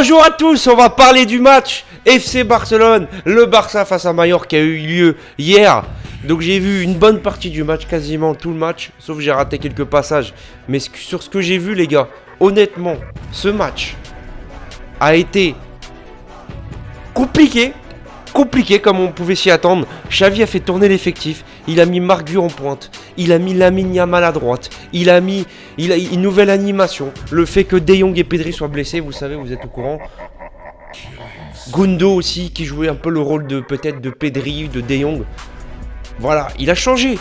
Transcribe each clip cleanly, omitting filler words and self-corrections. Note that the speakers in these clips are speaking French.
Bonjour à tous, on va parler du match FC Barcelone, le Barça face à Mallorca qui a eu lieu hier. Donc j'ai vu une bonne partie du match, quasiment tout le match, sauf que j'ai raté quelques passages. Mais sur ce que j'ai vu les gars, honnêtement, ce match a été compliqué comme on pouvait s'y attendre. Xavi a fait tourner l'effectif, il a mis Marc Gu en pointe, il a mis Lamine Yamal à droite, il a une nouvelle animation, le fait que De Jong et Pedri soient blessés, vous savez, vous êtes au courant. Gundo aussi qui jouait un peu le rôle de peut-être de Pedri, de De Jong. Voilà, il a changé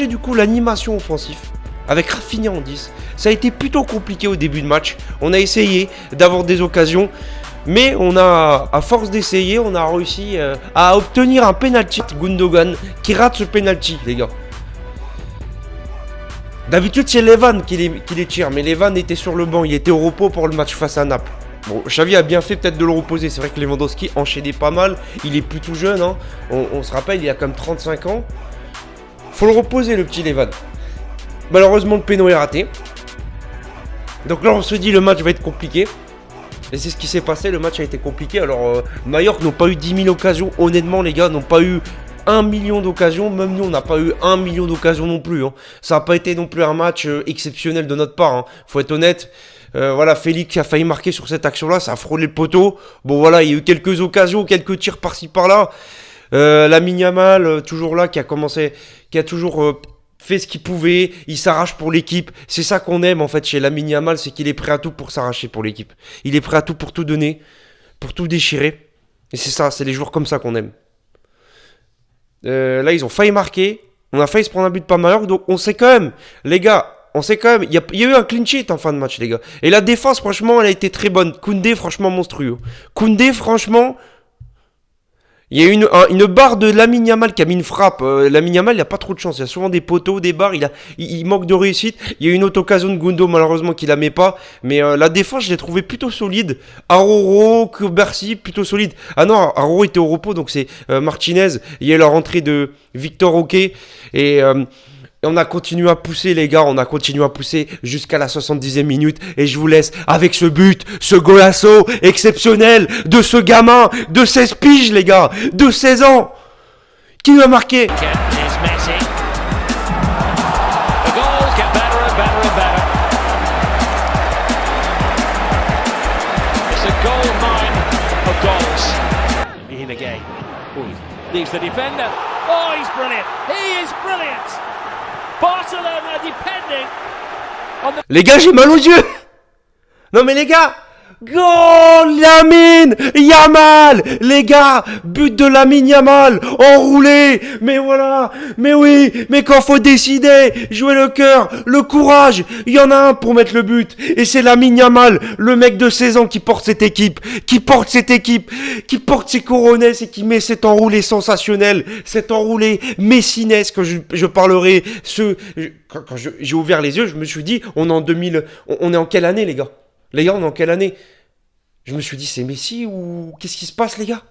du coup l'animation offensive avec Rafinha en 10. Ça a été plutôt compliqué au début de match. On a essayé d'avoir des occasions, mais on a, à force d'essayer, on a réussi à obtenir un penalty. Gundogan qui rate ce penalty, les gars. D'habitude, c'est Levan qui les tire, mais Levan était sur le banc. Il était au repos pour le match face à Naples. Bon, Xavi a bien fait peut-être de le reposer. C'est vrai que Lewandowski enchaînait pas mal. Il est plus tout jeune, hein. On se rappelle, il a comme 35 ans. Faut le reposer, le petit Levan. Malheureusement, le péno est raté. Donc là, on se dit le match va être compliqué. Et c'est ce qui s'est passé, le match a été compliqué. Alors, Mallorca n'ont pas eu 10 000 occasions. Honnêtement, les gars, n'ont pas eu 1 million d'occasions. Même nous, on n'a pas eu 1 million d'occasions non plus. Hein. Ça n'a pas été non plus un match exceptionnel de notre part. Hein. Faut être honnête. Voilà, Félix qui a failli marquer sur cette action-là. Ça a frôlé le poteau. Bon, voilà, il y a eu quelques occasions, quelques tirs par-ci par-là. Lamine Yamal, toujours là, qui a toujours fait ce qu'il pouvait, il s'arrache pour l'équipe. C'est ça qu'on aime en fait chez Lamine Yamal, c'est qu'il est prêt à tout pour s'arracher pour l'équipe. Il est prêt à tout pour tout donner, pour tout déchirer. Et c'est ça, c'est les joueurs comme ça qu'on aime. Là, ils ont failli marquer. On a failli se prendre un but par Mallorca. Donc on sait quand même, les gars, il y a eu un clean sheet en fin de match, les gars. Et la défense, franchement, elle a été très bonne. Koundé, franchement, monstrueux. Koundé, franchement... Il y a eu une barre de Lamine Yamal qui a mis une frappe. Lamine Yamal, il n'a pas trop de chance. Il y a souvent des poteaux, des barres. Il manque de réussite. Il y a eu une autre occasion de Gundo, malheureusement, qu'il la met pas. Mais la défense, je l'ai trouvé plutôt solide. Aroro, Bercy, plutôt solide. Ah non, Aroro était au repos, donc c'est Martinez. Il y a eu la rentrée de Victor Roque. Et on a continué à pousser, les gars. On a continué à pousser jusqu'à la 70e minute. Et je vous laisse avec ce but, ce golasso exceptionnel de ce gamin de 16 piges, les gars. De 16 ans. Qui lui a marqué? Leaves the defender. Oh, he's brilliant. He is brilliant. Barcelona depending on the... Les gars, j'ai mal aux yeux. Non mais les gars, goal Lamine Yamal. Les gars, but de Lamine Yamal, enroulé. Mais voilà, mais oui, mais quand faut décider, jouer le cœur, le courage, il y en a un pour mettre le but. Et c'est Lamine Yamal, le mec de 16 ans qui porte cette équipe, qui porte ses coronets et qui met cet enroulé sensationnel, cet enroulé messinesque que je parlerai. Quand j'ai ouvert les yeux, je me suis dit, on est en quelle année, les gars? Les gars, on est en quelle année? Je me suis dit, c'est Messi ou qu'est-ce qui se passe, les gars?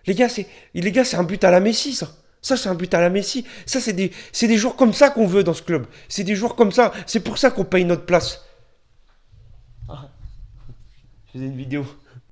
Les gars, c'est un but à la Messi, ça. Ça, c'est un but à la Messi. Ça, c'est des joueurs comme ça qu'on veut dans ce club. C'est des joueurs comme ça. C'est pour ça qu'on paye notre place. Ah, je faisais une vidéo.